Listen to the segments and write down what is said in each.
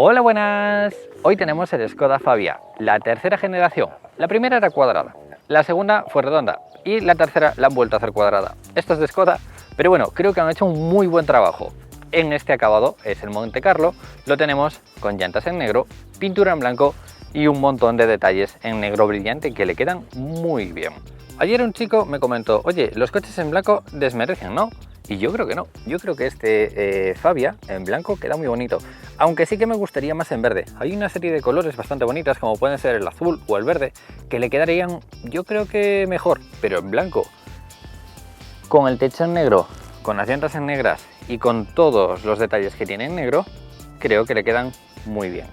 Hola, buenas. Hoy tenemos el Skoda Fabia, la tercera generación. La primera era cuadrada, la segunda fue redonda y la tercera la han vuelto a hacer cuadrada. Esto es de Skoda, pero bueno, creo que han hecho un muy buen trabajo. En este acabado es el Monte Carlo, lo tenemos con llantas en negro, pintura en blanco y un montón de detalles en negro brillante que le quedan muy bien. Ayer un chico me comentó, oye, los coches en blanco desmerecen, ¿no? Y yo creo que no, yo creo que este Fabia en blanco queda muy bonito, aunque sí que me gustaría más en verde. Hay una serie de colores bastante bonitas como pueden ser el azul o el verde que le quedarían yo creo que mejor, pero en blanco. Con el techo en negro, con las llantas en negras y con todos los detalles que tiene en negro, creo que le quedan muy bien.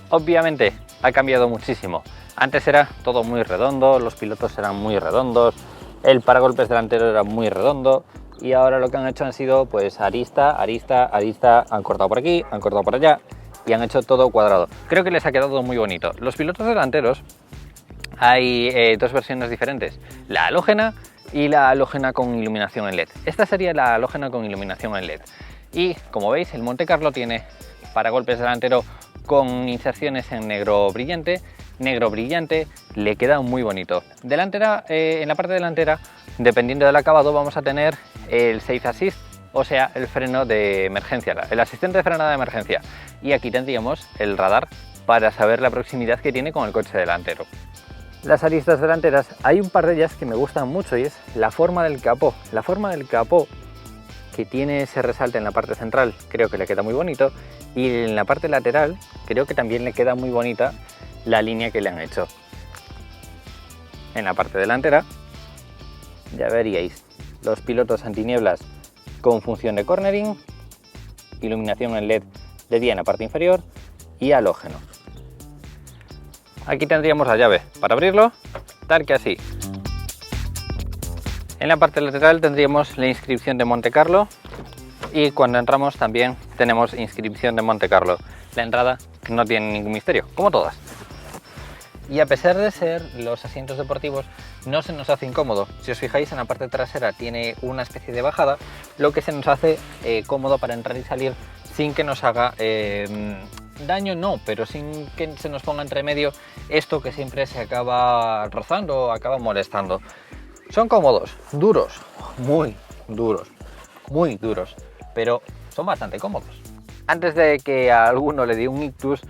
Obviamente ha cambiado muchísimo, antes era todo muy redondo, los pilotos eran muy redondos, el paragolpes delantero era muy redondo. Y ahora lo que han hecho han sido pues arista, han cortado por aquí, han cortado por allá y han hecho todo cuadrado. Creo que les ha quedado muy bonito. Los pilotos delanteros hay dos versiones diferentes, la halógena y la halógena con iluminación en LED. Esta sería la halógena con iluminación en LED. Y como veis el Monte Carlo tiene paragolpes delantero con inserciones en negro brillante, le queda muy bonito. Delantera, en la parte delantera, dependiendo del acabado, vamos a tener el Safe Assist, o sea, el freno de emergencia, el asistente de frenada de emergencia. Y aquí tendríamos el radar para saber la proximidad que tiene con el coche delantero. Las aristas delanteras, hay un par de ellas que me gustan mucho y es la forma del capó. La forma del capó que tiene ese resalte en la parte central, creo que le queda muy bonito. Y en la parte lateral, creo que también le queda muy bonita la línea que le han hecho. En la parte delantera, ya veríais los pilotos antinieblas con función de cornering, iluminación en LED de día en la parte inferior y halógeno. Aquí tendríamos la llave para abrirlo, tal que así. En la parte lateral tendríamos la inscripción de Monte Carlo y cuando entramos también tenemos inscripción de Monte Carlo. La entrada no tiene ningún misterio, como todas. Y a pesar de ser los asientos deportivos, no se nos hace incómodo. Si os fijáis, en la parte trasera tiene una especie de bajada, lo que se nos hace cómodo para entrar y salir sin que nos haga daño, no, pero sin que se nos ponga entre medio esto que siempre se acaba rozando o acaba molestando. Son cómodos, duros, muy duros, pero son bastante cómodos. Antes de que a alguno le dé un ictus,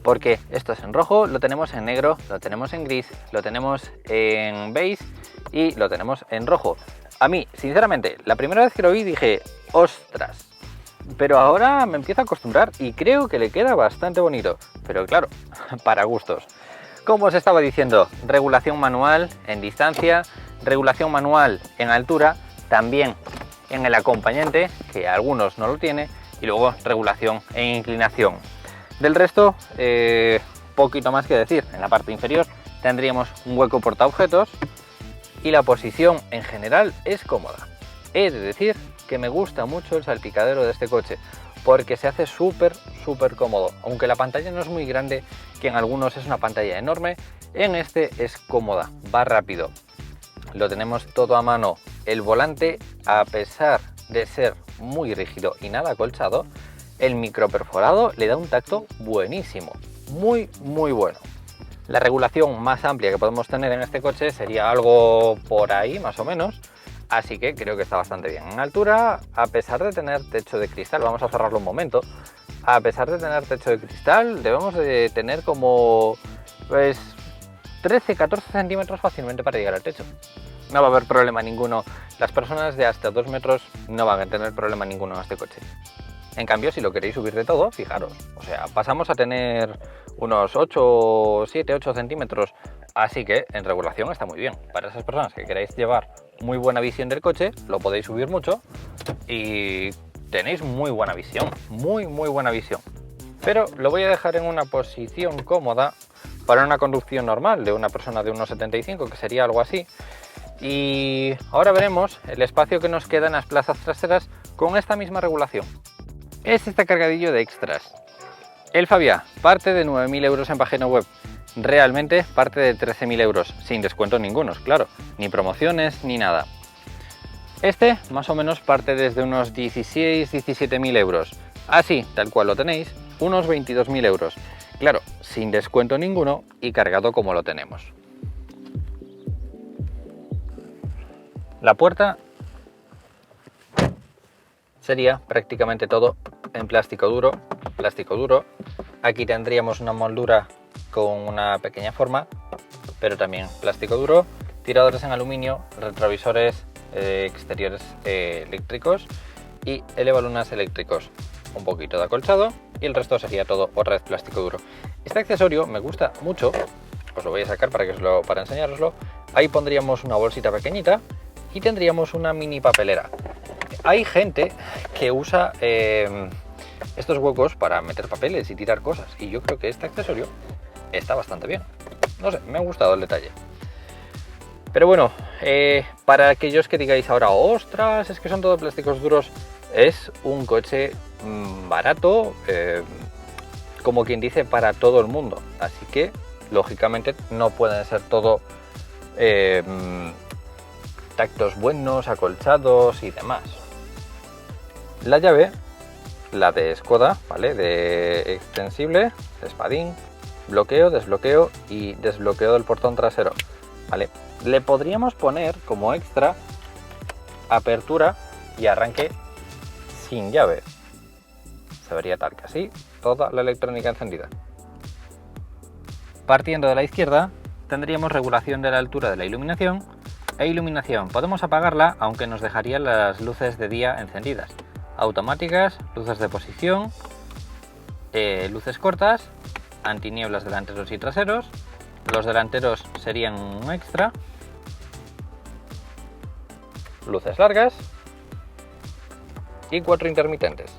porque esto es en rojo, lo tenemos en negro, lo tenemos en gris, lo tenemos en beige y lo tenemos en rojo. A mí, sinceramente, la primera vez que lo vi dije, ostras, pero ahora me empiezo a acostumbrar y creo que le queda bastante bonito. Pero claro, para gustos. Como os estaba diciendo, regulación manual en distancia, regulación manual en altura, también en el acompañante, que algunos no lo tiene, y luego regulación en inclinación. Del resto, poquito más que decir. En la parte inferior tendríamos un hueco portaobjetos y la posición en general es cómoda. He de decir que me gusta mucho el salpicadero de este coche porque se hace súper cómodo. Aunque la pantalla no es muy grande, que en algunos es una pantalla enorme, en este es cómoda, va rápido. Lo tenemos todo a mano. El volante, a pesar de ser muy rígido y nada acolchado, el microperforado le da un tacto buenísimo, muy bueno. La regulación más amplia que podemos tener en este coche sería algo por ahí más o menos, así que creo que está bastante bien. En altura, a pesar de tener techo de cristal, vamos a cerrarlo un momento, a pesar de tener techo de cristal debemos de tener como pues 13-14 centímetros fácilmente para llegar al techo. No va a haber problema ninguno, las personas de hasta 2 metros no van a tener problema ninguno en este coche. En cambio, si lo queréis subir de todo, fijaros, o sea, pasamos a tener unos 7-8 centímetros, así que en regulación está muy bien. Para esas personas que queráis llevar muy buena visión del coche, lo podéis subir mucho y tenéis muy buena visión, muy buena visión. Pero lo voy a dejar en una posición cómoda para una conducción normal de una persona de 1,75, que sería algo así. Y ahora veremos el espacio que nos queda en las plazas traseras con esta misma regulación. Este cargadillo de extras. El Fabia parte de 9.000 euros en página web, realmente parte de 13.000 euros, sin descuentos ningunos, claro, ni promociones ni nada. Este más o menos parte desde unos 16-17.000 euros, así tal cual lo tenéis, unos 22.000 euros. Claro, sin descuento ninguno y cargado como lo tenemos. La puerta sería prácticamente todo en plástico duro. Aquí tendríamos una moldura con una pequeña forma, pero también plástico duro, tiradores en aluminio, retrovisores exteriores eléctricos y elevalunas eléctricos, un poquito de acolchado y el resto sería todo otra vez plástico duro. Este accesorio me gusta mucho, os lo voy a sacar para enseñároslo. Ahí pondríamos una bolsita pequeñita y tendríamos una mini papelera. Hay gente que usa estos huecos para meter papeles y tirar cosas, y yo creo que este accesorio está bastante bien. No sé, me ha gustado el detalle. Pero bueno, para aquellos que digáis ahora, ostras, es que son todos plásticos duros, es un coche barato, como quien dice, para todo el mundo. Así que, lógicamente, no pueden ser todo tactos buenos, acolchados y demás. La llave, la de Skoda, ¿vale? De extensible, de espadín, bloqueo, desbloqueo y desbloqueo del portón trasero, ¿vale? Le podríamos poner como extra apertura y arranque sin llave. Se vería tal que así, toda la electrónica encendida. Partiendo de la izquierda, tendríamos regulación de la altura de la iluminación e iluminación. Podemos apagarla, aunque nos dejaría las luces de día encendidas. Automáticas, luces de posición, luces cortas, antinieblas delanteros y traseros. Los delanteros serían un extra, luces largas y 4 intermitentes.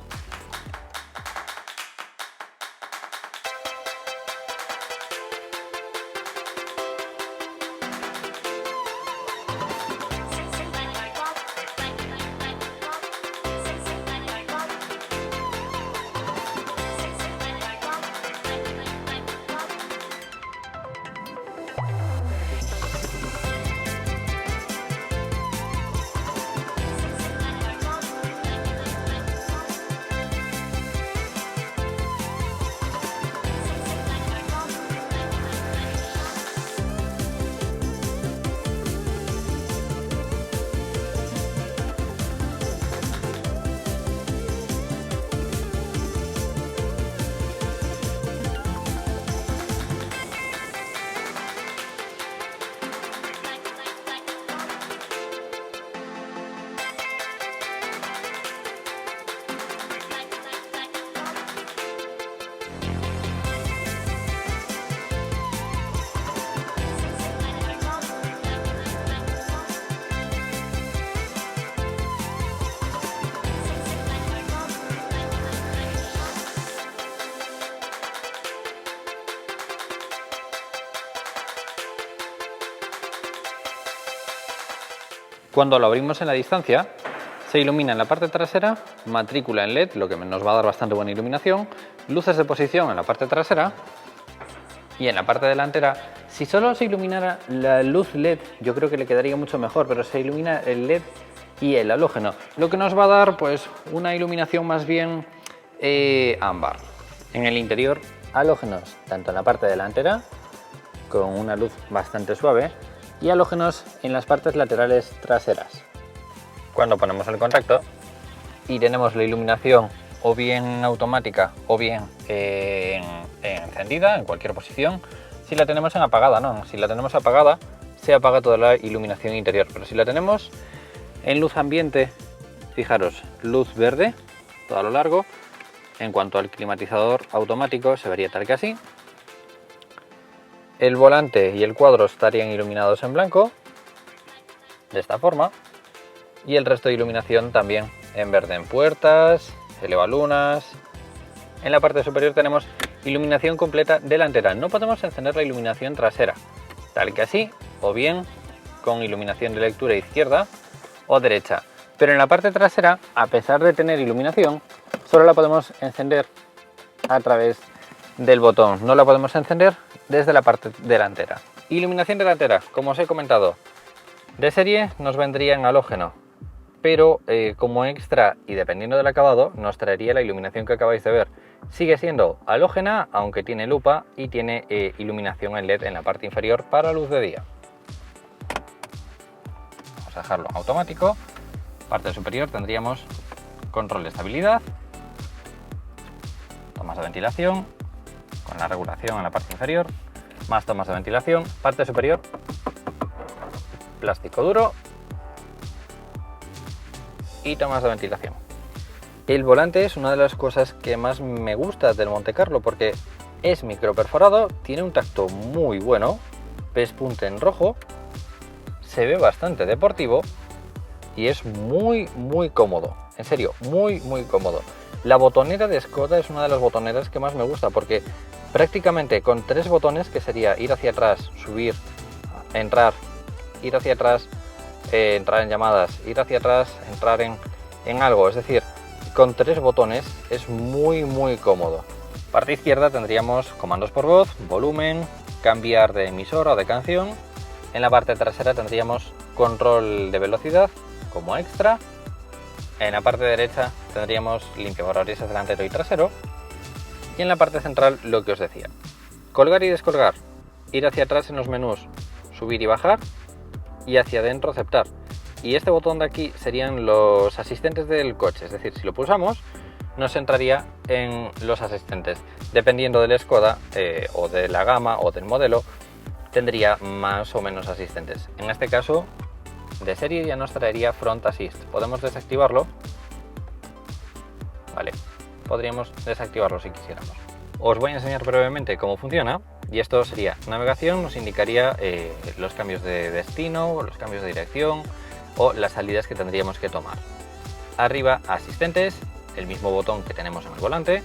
Cuando lo abrimos en la distancia, se ilumina en la parte trasera, matrícula en LED, lo que nos va a dar bastante buena iluminación, luces de posición en la parte trasera y en la parte delantera. Si solo se iluminara la luz LED, yo creo que le quedaría mucho mejor, pero se ilumina el LED y el halógeno, lo que nos va a dar pues una iluminación más bien ámbar. En el interior, halógenos tanto en la parte delantera, con una luz bastante suave, y halógenos en las partes laterales traseras. Cuando ponemos el contacto y tenemos la iluminación o bien automática o bien encendida en cualquier posición, si la tenemos en apagada, no, si la tenemos apagada se apaga toda la iluminación interior, pero si la tenemos en luz ambiente, fijaros, luz verde todo a lo largo. En cuanto al climatizador automático, se vería tal que así. El volante y el cuadro estarían iluminados en blanco, de esta forma, y el resto de iluminación también en verde, en puertas, elevalunas. En la parte superior tenemos iluminación completa delantera. No podemos encender la iluminación trasera, tal que así, o bien con iluminación de lectura izquierda o derecha. Pero en la parte trasera, a pesar de tener iluminación, solo la podemos encender a través del botón. No la podemos encender desde la parte delantera. Iluminación delantera, como os he comentado, de serie nos vendría en halógeno pero como extra y dependiendo del acabado nos traería la iluminación que acabáis de ver. Sigue siendo halógena, aunque tiene lupa y tiene iluminación en LED en la parte inferior para luz de día. Vamos a dejarlo en automático. Parte superior tendríamos control de estabilidad, tomas de ventilación con la regulación en la parte inferior, más tomas de ventilación, parte superior, plástico duro y tomas de ventilación. El volante es una de las cosas que más me gusta del Monte Carlo porque es microperforado, tiene un tacto muy bueno, pespunte en rojo, se ve bastante deportivo y es muy cómodo, en serio, muy cómodo. La botonera de Škoda es una de las botoneras que más me gusta porque prácticamente con 3 botones, que sería ir hacia atrás, subir, entrar, ir hacia atrás, entrar en llamadas, ir hacia atrás, entrar en algo, es decir, con 3 botones es muy cómodo. Parte izquierda tendríamos comandos por voz, volumen, cambiar de emisora o de canción. En la parte trasera tendríamos control de velocidad como extra. En la parte derecha tendríamos limpiaparabrisas delantero y trasero. Y en la parte central lo que os decía, colgar y descolgar, ir hacia atrás en los menús, subir y bajar, y hacia adentro aceptar. Y este botón de aquí serían los asistentes del coche, es decir, si lo pulsamos nos entraría en los asistentes. Dependiendo del Škoda o de la gama o del modelo, tendría más o menos asistentes. En este caso, de serie ya nos traería Front Assist. Podemos desactivarlo. Vale, podríamos desactivarlo si quisiéramos. Os voy a enseñar brevemente cómo funciona. Y esto sería navegación, nos indicaría los cambios de destino, los cambios de dirección o las salidas que tendríamos que tomar. Arriba, asistentes, el mismo botón que tenemos en el volante.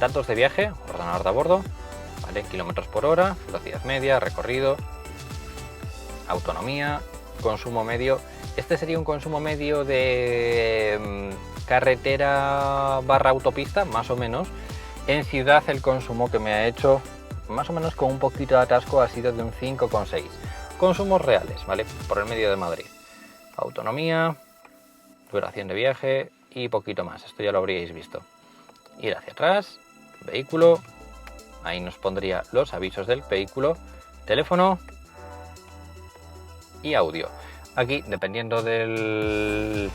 Datos de viaje, ordenador de a bordo, ¿vale? Kilómetros por hora, velocidad media, recorrido, autonomía, consumo medio. Este sería un consumo medio de carretera barra autopista, más o menos. En ciudad el consumo que me ha hecho, más o menos con un poquito de atasco, ha sido de un 5,6. Consumos reales, ¿vale? Por el medio de Madrid. Autonomía, duración de viaje y poquito más. Esto ya lo habríais visto. Ir hacia atrás, vehículo, ahí nos pondría los avisos del vehículo, teléfono y audio. Aquí, dependiendo del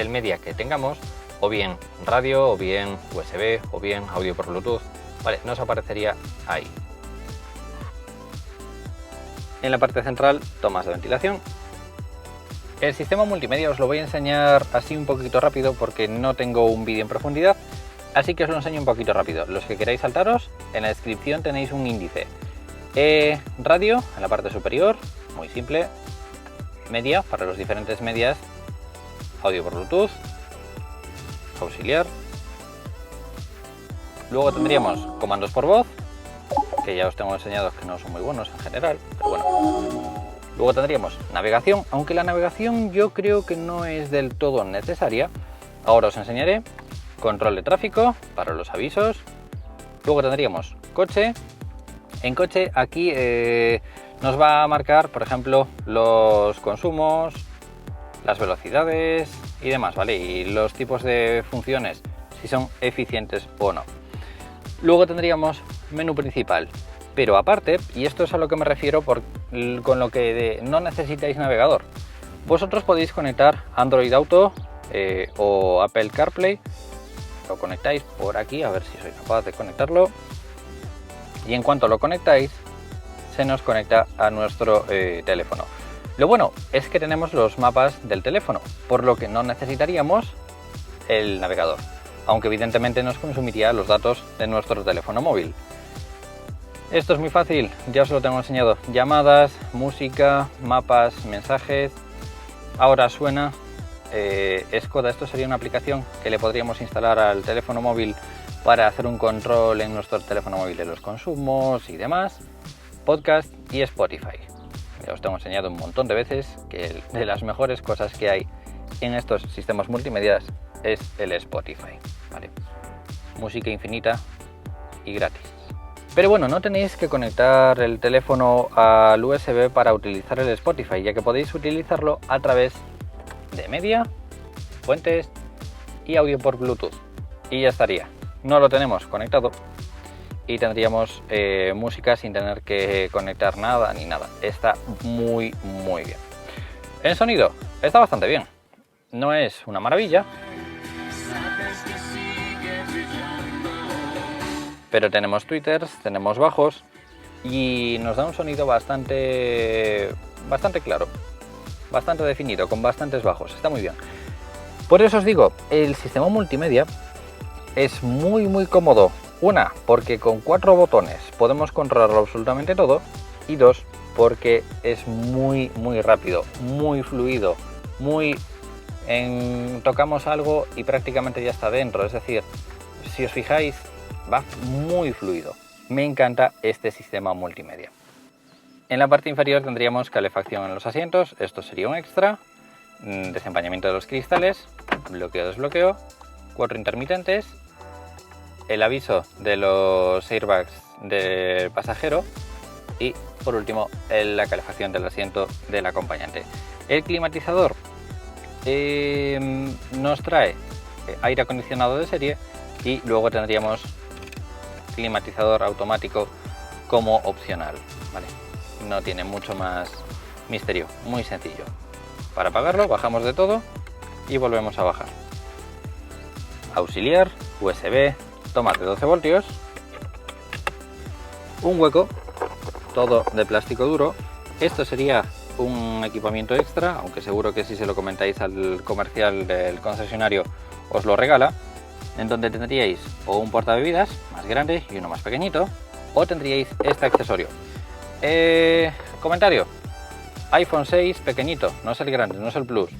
media que tengamos, o bien radio, o bien USB, o bien audio por Bluetooth, vale, nos aparecería ahí. En la parte central, tomas de ventilación. El sistema multimedia os lo voy a enseñar así un poquito rápido porque no tengo un vídeo en profundidad, así que os lo enseño un poquito rápido. Los que queráis saltaros, en la descripción tenéis un índice. Radio, en la parte superior, muy simple. Media, para los diferentes medias. Audio por Bluetooth. Auxiliar. Luego tendríamos comandos por voz, que ya os tengo enseñado que no son muy buenos en general, pero bueno. Luego tendríamos navegación, aunque la navegación yo creo que no es del todo necesaria. Ahora os enseñaré. Control de tráfico para los avisos. Luego tendríamos coche. En coche aquí nos va a marcar, por ejemplo, los consumos, las velocidades y demás, ¿vale? Y los tipos de funciones, si son eficientes o no. Luego tendríamos menú principal. Pero aparte, y esto es a lo que me refiero con lo que no necesitáis navegador, vosotros podéis conectar Android Auto o Apple CarPlay. Lo conectáis por aquí, a ver si soy capaz de conectarlo. Y en cuanto lo conectáis, se nos conecta a nuestro teléfono. Lo bueno es que tenemos los mapas del teléfono, por lo que no necesitaríamos el navegador, aunque evidentemente nos consumiría los datos de nuestro teléfono móvil. Esto es muy fácil, ya os lo tengo enseñado. Llamadas, música, mapas, mensajes. Ahora suena Škoda. Esto sería una aplicación que le podríamos instalar al teléfono móvil para hacer un control en nuestro teléfono móvil de los consumos y demás. Podcast y Spotify. Ya os tengo enseñado un montón de veces que de las mejores cosas que hay en estos sistemas multimedia es el Spotify, ¿vale? Música infinita y gratis. Pero bueno, no tenéis que conectar el teléfono al USB para utilizar el Spotify, ya que podéis utilizarlo a través de media fuentes y audio por Bluetooth. Y ya estaría. No lo tenemos conectado y tendríamos música sin tener que conectar nada ni nada. Está muy bien. El sonido está bastante bien. No es una maravilla, pero tenemos tweeters, tenemos bajos y nos da un sonido bastante claro, bastante definido, con bastantes bajos. Está muy bien. Por eso os digo, el sistema multimedia es muy cómodo. Una, porque con 4 botones podemos controlarlo absolutamente todo. Y 2, porque es muy rápido, muy fluido, tocamos algo y prácticamente ya está dentro. Es decir, si os fijáis, va muy fluido. Me encanta este sistema multimedia. En la parte inferior tendríamos calefacción en los asientos. Esto sería un extra. Desempañamiento de los cristales, bloqueo-desbloqueo, 4 intermitentes, el aviso de los airbags del pasajero y por último la calefacción del asiento del acompañante. El climatizador nos trae aire acondicionado de serie y luego tendríamos climatizador automático como opcional, ¿vale? No tiene mucho más misterio, muy sencillo. Para apagarlo bajamos de todo y volvemos a bajar. Auxiliar, USB, tomas de 12 voltios, un hueco, todo de plástico duro. Esto sería un equipamiento extra, aunque seguro que si se lo comentáis al comercial del concesionario os lo regala, en donde tendríais o un portabebidas más grande y uno más pequeñito, o tendríais este accesorio. Comentario: iPhone 6 pequeñito, no es el grande, no es el Plus,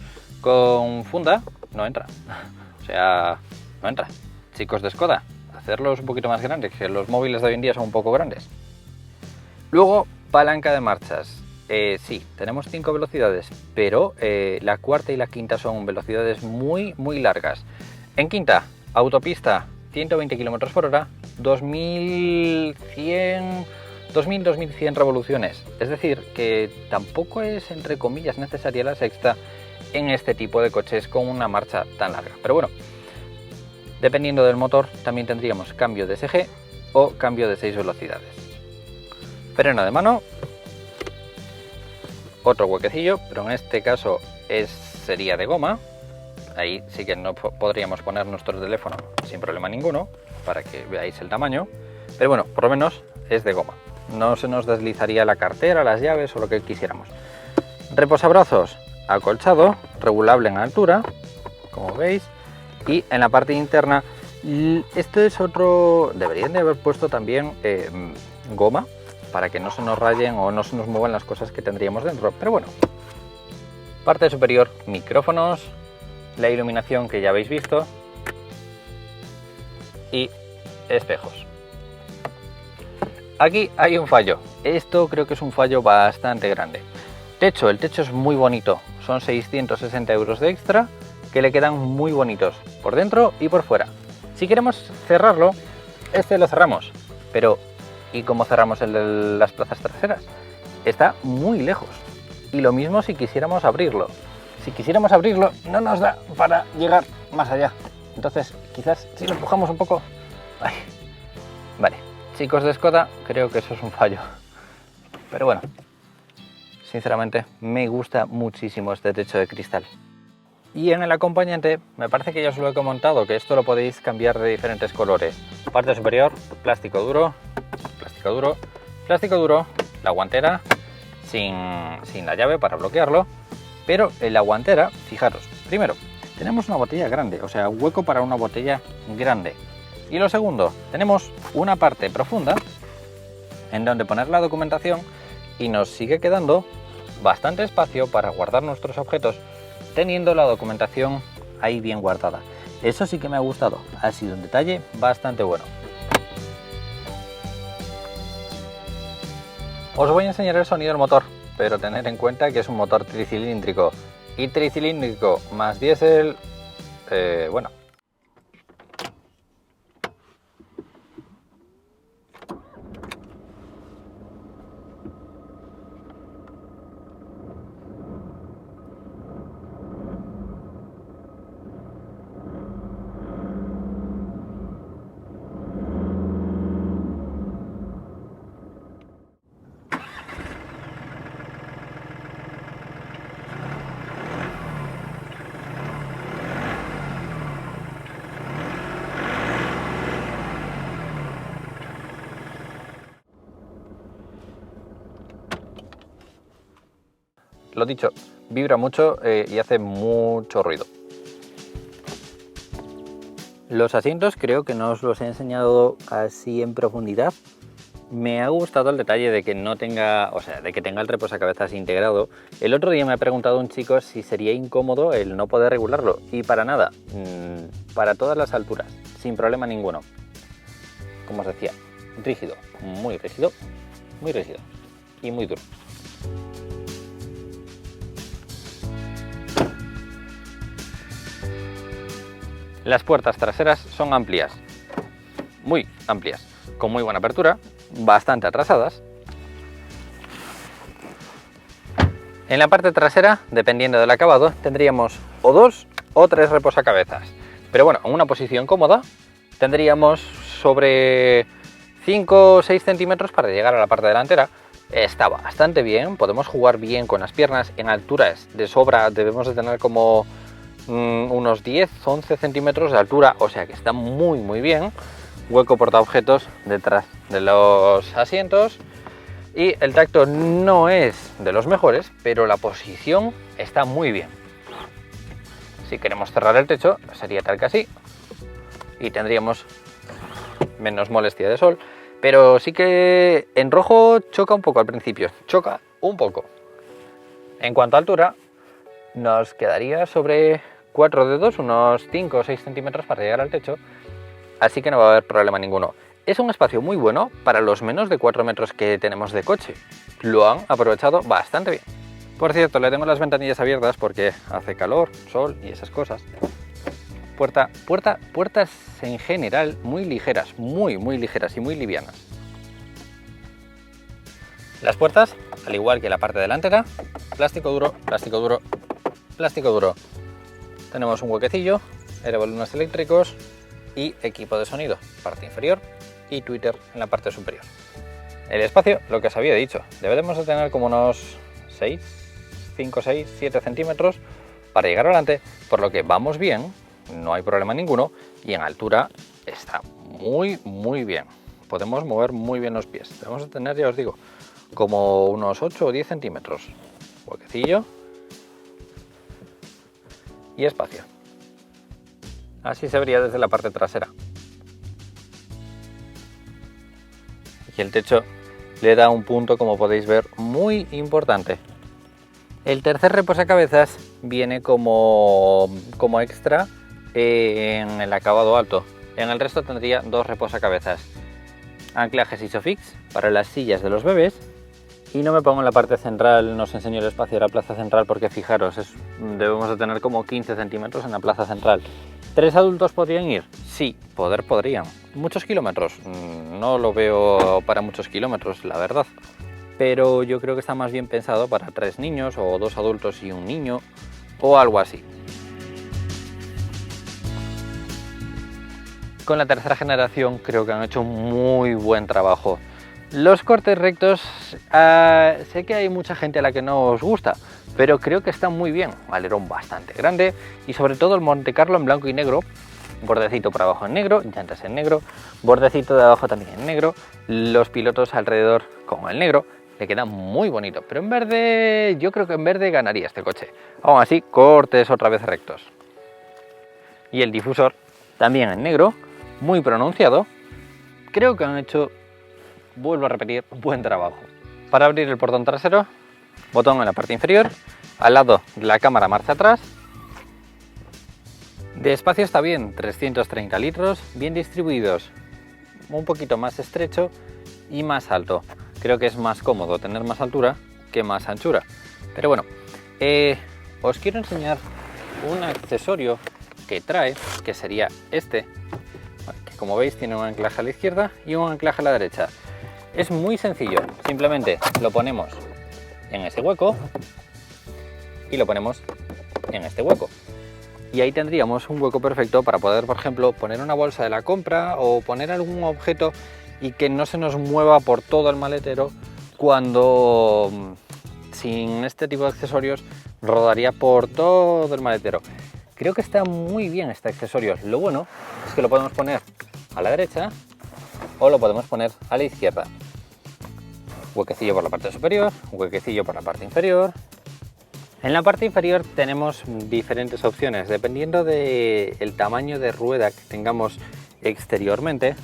con funda no entra. O sea, no entra. Chicos de Skoda, hacerlos un poquito más grandes, que los móviles de hoy en día son un poco grandes. Luego, palanca de marchas. Sí, tenemos 5 velocidades, pero la cuarta y la quinta son velocidades muy largas. En quinta, autopista 120 km por hora, 2100 revoluciones. Es decir, que tampoco es, entre comillas, necesaria la sexta en este tipo de coches con una marcha tan larga. Pero bueno, dependiendo del motor, también tendríamos cambio de SG o cambio de 6 velocidades. Freno de mano, otro huequecillo, pero en este caso sería de goma. Ahí sí que no podríamos poner nuestro teléfono sin problema ninguno, para que veáis el tamaño. Pero bueno, por lo menos es de goma. No se nos deslizaría la cartera, las llaves o lo que quisiéramos. Reposabrazos acolchado, regulable en altura, como veis. Y en la parte interna, esto es otro, deberían de haber puesto también goma, para que no se nos rayen o no se nos muevan las cosas que tendríamos dentro. Pero bueno, parte superior, micrófonos, la iluminación que ya habéis visto y espejos. Aquí hay un fallo. Esto creo que es un fallo bastante grande. Techo, el techo es muy bonito. Son 660 euros de extra que le quedan muy bonitos por dentro y por fuera. Si queremos cerrarlo, este lo cerramos. Pero ¿y cómo cerramos el de las plazas traseras? Está muy lejos. Y lo mismo si quisiéramos abrirlo. Si quisiéramos abrirlo, no nos da para llegar más allá. Entonces, quizás si lo empujamos un poco... Ay. Vale, chicos de Skoda, creo que eso es un fallo. Pero bueno, sinceramente me gusta muchísimo este techo de cristal. Y en el acompañante, me parece que ya os lo he comentado, que esto lo podéis cambiar de diferentes colores. Parte superior, plástico duro, la guantera sin la llave para bloquearlo. Pero en la guantera, fijaros, primero, tenemos una botella grande, o sea, un hueco para una botella grande. Y lo segundo, tenemos una parte profunda en donde poner la documentación y nos sigue quedando bastante espacio para guardar nuestros objetos, teniendo la documentación ahí bien guardada. Eso sí que me ha gustado, ha sido un detalle bastante bueno. Os voy a enseñar el sonido del motor, pero tener en cuenta que es un motor tricilíndrico y tricilíndrico más diésel, bueno. lo dicho, vibra mucho y hace mucho ruido. Los asientos creo que no os los he enseñado así en profundidad. Me ha gustado el detalle de que no tenga, o sea, de que tenga el reposacabezas integrado. El otro día me ha preguntado un chico si sería incómodo el no poder regularlo, y para nada, para todas las alturas, sin problema ninguno. Como os decía, rígido y muy duro. Las puertas traseras son amplias, muy amplias, con muy buena apertura, bastante atrasadas. En la parte trasera, dependiendo del acabado, tendríamos o 2 o 3 reposacabezas. Pero bueno, en una posición cómoda tendríamos sobre 5 o 6 centímetros para llegar a la parte delantera. Está bastante bien, podemos jugar bien con las piernas. En alturas de sobra debemos de tener como unos 10-11 centímetros de altura, o sea que está muy bien. Hueco portaobjetos detrás de los asientos y el tacto no es de los mejores, pero la posición está muy bien. Si queremos cerrar el techo sería tal que así y tendríamos menos molestia de sol, pero sí que en rojo choca un poco al principio, choca un poco. En cuanto a altura, nos quedaría sobre 4 dedos, unos 5 o 6 centímetros para llegar al techo, así que no va a haber problema ninguno. Es un espacio muy bueno para los menos de 4 metros que tenemos de coche. Lo han aprovechado bastante bien. Por cierto, le tengo las ventanillas abiertas porque hace calor, sol y esas cosas. Puertas en general muy ligeras, muy ligeras y muy livianas. Las puertas, al igual que la parte delantera, plástico duro, plástico duro, plástico duro. Tenemos un huequecillo, aerovolunas eléctricos y equipo de sonido, parte inferior, y Twitter en la parte superior. El espacio, lo que os había dicho, deberemos de tener como unos 5, 6, 7 centímetros para llegar adelante, por lo que vamos bien, no hay problema ninguno, y en altura está muy bien. Podemos mover muy bien los pies. Debemos de tener, ya os digo, como unos 8 o 10 centímetros. Huequecillo y espacio. Así se vería desde la parte trasera. Y el techo le da un punto, como podéis ver, muy importante. El tercer reposacabezas viene como extra en el acabado alto. En el resto tendría 2 reposacabezas. Anclajes Isofix para las sillas de los bebés. Y no me pongo en la parte central, no os enseño el espacio de la plaza central porque fijaros, debemos de tener como 15 centímetros en la plaza central. ¿3 adultos podrían ir? Sí, podrían. ¿Muchos kilómetros? No lo veo para muchos kilómetros, la verdad. Pero yo creo que está más bien pensado para 3 niños o 2 adultos y un niño o algo así. Con la tercera generación creo que han hecho un muy buen trabajo. Los cortes rectos, sé que hay mucha gente a la que no os gusta, pero creo que están muy bien. Alerón bastante grande y sobre todo el Montecarlo en blanco y negro, bordecito por abajo en negro, llantas en negro, bordecito de abajo también en negro, los pilotos alrededor con el negro, le queda muy bonito, pero en verde, yo creo que en verde ganaría este coche. Aún así, cortes otra vez rectos. Y el difusor también en negro, muy pronunciado. Creo que han hecho, vuelvo a repetir, buen trabajo. Para abrir el portón trasero, botón en la parte inferior, al lado de la cámara marcha atrás. De espacio está bien, 330 litros, bien distribuidos, un poquito más estrecho y más alto. Creo que es más cómodo tener más altura que más anchura. Pero bueno, os quiero enseñar un accesorio que trae, que sería este, que como veis tiene un anclaje a la izquierda y un anclaje a la derecha. Es muy sencillo, simplemente lo ponemos en ese hueco y lo ponemos en este hueco. Y ahí tendríamos un hueco perfecto para poder, por ejemplo, poner una bolsa de la compra o poner algún objeto y que no se nos mueva por todo el maletero cuando sin este tipo de accesorios rodaría por todo el maletero. Creo que está muy bien este accesorio. Lo bueno es que lo podemos poner a la derecha o lo podemos poner a la izquierda. Huequecillo por la parte superior, huequecillo por la parte inferior En la parte inferior tenemos diferentes opciones, dependiendo del tamaño de rueda que tengamos exteriormente,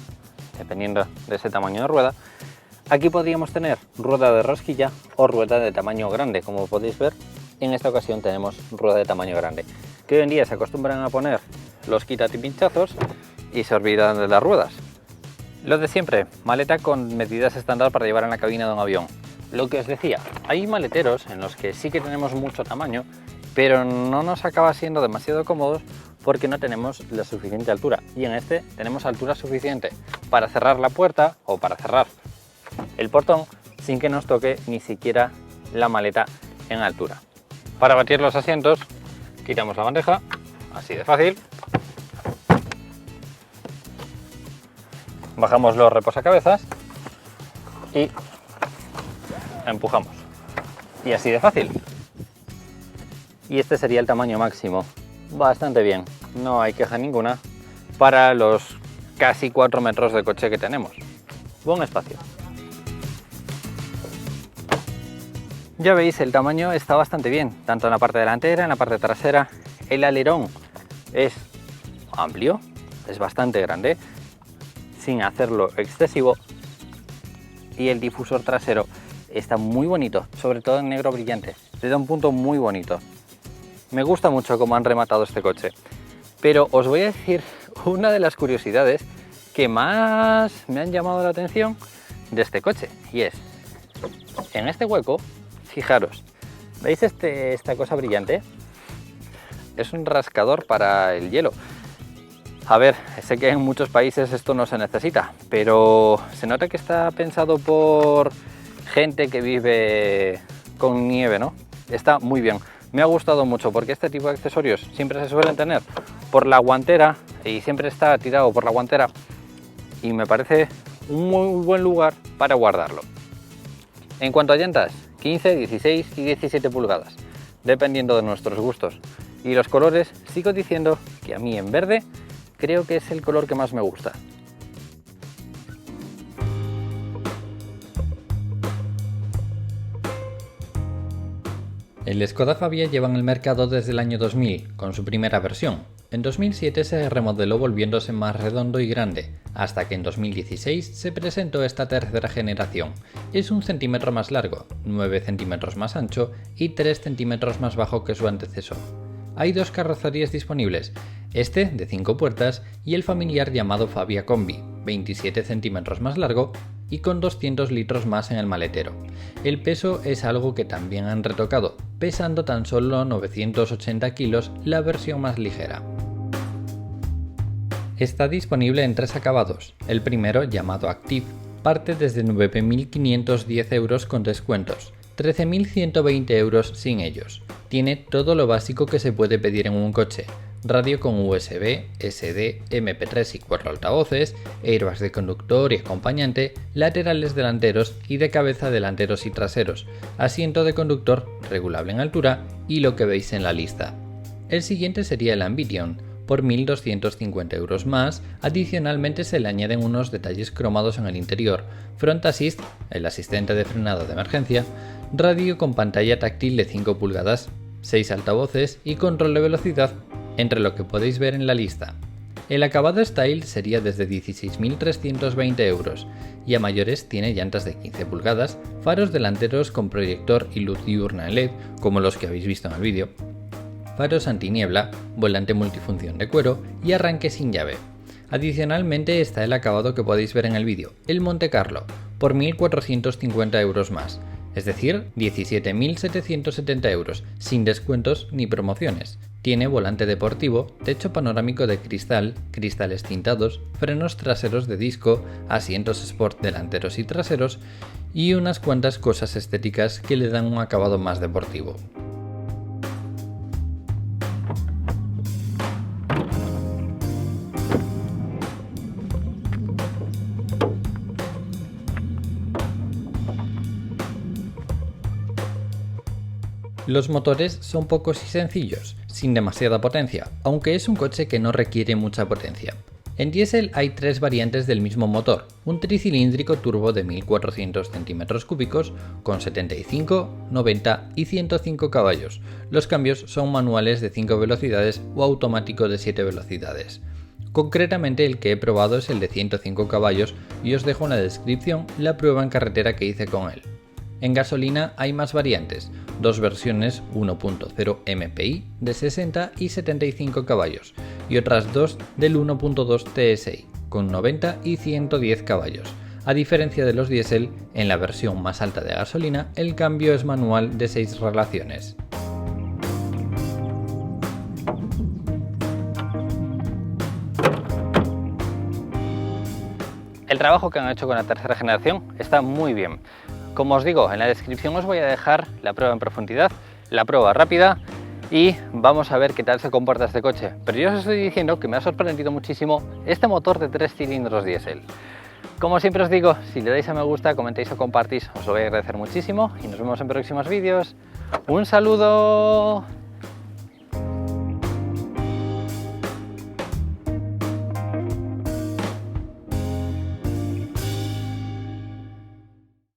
dependiendo de ese tamaño de rueda. Aquí podríamos tener rueda de rosquilla o rueda de tamaño grande. Como podéis ver, en esta ocasión tenemos rueda de tamaño grande, que hoy en día se acostumbran a poner los quítate pinchazos y se olvidan de las ruedas. Lo de siempre, maleta con medidas estándar para llevar en la cabina de un avión. Lo que os decía, hay maleteros en los que sí que tenemos mucho tamaño, pero no nos acaba siendo demasiado cómodos porque no tenemos la suficiente altura. Y en este tenemos altura suficiente para cerrar la puerta o para cerrar el portón sin que nos toque ni siquiera la maleta en altura. Para batir los asientos, quitamos la bandeja, así de fácil. Bajamos los reposacabezas y empujamos. Y así de fácil. Y este sería el tamaño máximo. Bastante bien, no hay queja ninguna para los casi 4 metros de coche que tenemos. Buen espacio. Ya veis, el tamaño está bastante bien, tanto en la parte delantera, en la parte trasera. El alerón es amplio, es bastante grande, sin hacerlo excesivo. Y el difusor trasero está muy bonito, sobre todo en negro brillante. Le da un punto muy bonito. Me gusta mucho cómo han rematado este coche. Pero os voy a decir una de las curiosidades que más me han llamado la atención de este coche. Y es, en este hueco, fijaros, ¿veis esta cosa brillante? Es un rascador para el hielo. A ver, sé que en muchos países esto no se necesita, pero se nota que está pensado por gente que vive con nieve, ¿no? Está muy bien. Me ha gustado mucho porque este tipo de accesorios siempre se suelen tener por la guantera y siempre está tirado por la guantera y me parece un muy buen lugar para guardarlo. En cuanto a llantas, 15, 16 y 17 pulgadas, dependiendo de nuestros gustos. Y los colores, sigo diciendo que a mí en verde creo que es el color que más me gusta. El Skoda Fabia lleva en el mercado desde el año 2000, con su primera versión. En 2007 se remodeló volviéndose más redondo y grande, hasta que en 2016 se presentó esta tercera generación. Es 1 centímetro más largo, 9 centímetros más ancho y 3 centímetros más bajo que su antecesor. Hay 2 carrocerías disponibles, este de 5 puertas y el familiar llamado Fabia Combi, 27 centímetros más largo y con 200 litros más en el maletero. El peso es algo que también han retocado, pesando tan solo 980 kilos la versión más ligera. Está disponible en 3 acabados. El primero, llamado Active, parte desde 9.510 euros con descuentos, 13.120 euros sin ellos. Tiene todo lo básico que se puede pedir en un coche: radio con USB, SD, MP3 y 4 altavoces, airbags de conductor y acompañante, laterales delanteros y de cabeza delanteros y traseros, asiento de conductor regulable en altura y lo que veis en la lista. El siguiente sería el Ambition. Por 1.250 euros más, adicionalmente se le añaden unos detalles cromados en el interior, Front Assist, el asistente de frenado de emergencia, radio con pantalla táctil de 5 pulgadas, 6 altavoces y control de velocidad, entre lo que podéis ver en la lista. El acabado Style sería desde 16.320 euros y a mayores tiene llantas de 15 pulgadas, faros delanteros con proyector y luz diurna en LED, como los que habéis visto en el vídeo, faros antiniebla, volante multifunción de cuero y arranque sin llave. Adicionalmente está el acabado que podéis ver en el vídeo, el Monte Carlo, por 1.450 euros más, es decir, 17.770 euros, sin descuentos ni promociones. Tiene volante deportivo, techo panorámico de cristal, cristales tintados, frenos traseros de disco, asientos sport delanteros y traseros y unas cuantas cosas estéticas que le dan un acabado más deportivo. Los motores son pocos y sencillos, sin demasiada potencia, aunque es un coche que no requiere mucha potencia. En diésel hay 3 variantes del mismo motor, un tricilíndrico turbo de 1400 cm3 con 75, 90 y 105 caballos. Los cambios son manuales de 5 velocidades o automático de 7 velocidades. Concretamente el que he probado es el de 105 caballos y os dejo en la descripción la prueba en carretera que hice con él. En gasolina hay más variantes, dos versiones 1.0 MPI de 60 y 75 caballos y otras dos del 1.2 TSI con 90 y 110 caballos. A diferencia de los diésel, en la versión más alta de gasolina el cambio es manual de 6 relaciones. El trabajo que han hecho con la tercera generación está muy bien. Como os digo, en la descripción os voy a dejar la prueba en profundidad, la prueba rápida y vamos a ver qué tal se comporta este coche. Pero yo os estoy diciendo que me ha sorprendido muchísimo este motor de 3 cilindros diésel. Como siempre os digo, si le dais a me gusta, comentáis o compartís, os lo voy a agradecer muchísimo y nos vemos en próximos vídeos. ¡Un saludo!